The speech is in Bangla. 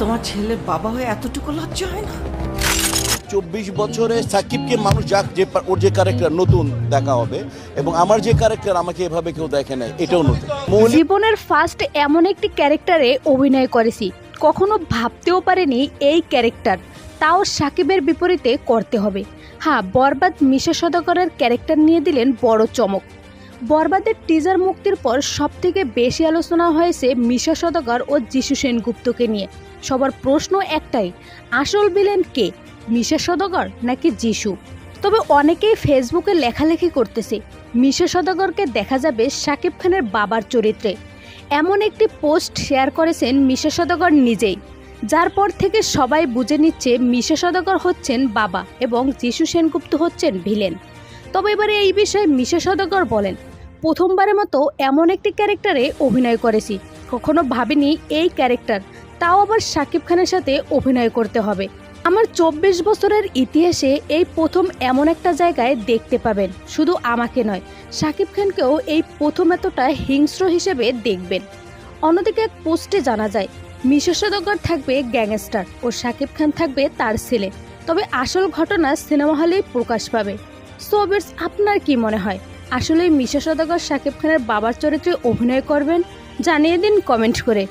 তোমার ছেলে বাবা হয়ে এতটুকু লজ্জা হয় না? 24 বছরে সাকিবকে মানুষ যাক যে ওর যে ক্যারেক্টার নতুন দেখা হবে, এবং আমার যে ক্যারেক্টার আমাকে এভাবে কেউ দেখে নাই, এটাও নতুন। জীবনের ফার্স্ট এমন একটি ক্যারেক্টারে অভিনয় করেছি, কখনো ভাবতেও পারিনি এই ক্যারেক্টার তাও সাকিবের বিপরীতে করতে হবে। হ্যাঁ, বরবাদ মিশা সওদাগরের ক্যারেক্টার নিয়ে দিলেন বড় চমক। বরবাদের টিজার মুক্তির পর সবথেকে বেশি আলোচনা হয়েছে মিশা সওদাগর ও যিশু সেনগুপ্তকে নিয়ে। সবার প্রশ্ন একটাই, আসল ভিলেন কে, মিশা সওদাগর নাকি যিশু? তবে অনেকেই ফেসবুকে লেখালেখি করতেছে মিশা সওদাগরকে দেখা যাবে শাকিব খানের বাবার চরিত্রে। এমন একটি পোস্ট শেয়ার করেছেন মিশা সওদাগর নিজেই, যার পর থেকে সবাই বুঝে নিচ্ছে মিশা সওদাগর হচ্ছেন বাবা এবং যিশু সেনগুপ্ত হচ্ছেন ভিলেন। তবে এবারে এই বিষয়ে মিশা সওদাগর বলেন, প্রথমবারের মতো এমন একটি ক্যারেক্টারে অভিনয় করেছি, কখনো ভাবিনি এই ক্যারেক্টার, তাও আবার শাকিব খানের সাথে অভিনয় করতে হবে। আমার 24 বছরের ইতিহাসে এই প্রথম এমন একটা জায়গায় দেখতে পাবেন, শুধু আমাকে নয় শাকিব খানকেও এই প্রথম এতটা হিংস্র হিসেবে দেখবেন। অন্যদিকে এক পোস্টে জানা যায় মিশা সওদাগর থাকবে গ্যাংস্টার ও শাকিব খান থাকবে তার ছেলে। তবে আসল ঘটনা সিনেমা হলেই প্রকাশ পাবে। সো ভিউয়ার্স, আপনার কি মনে হয়, আসলে মিশা সওদাগর শাকিব খানের বাবার চরিত্রে অভিনয় করবেন? জানিয়ে দিন কমেন্ট করে।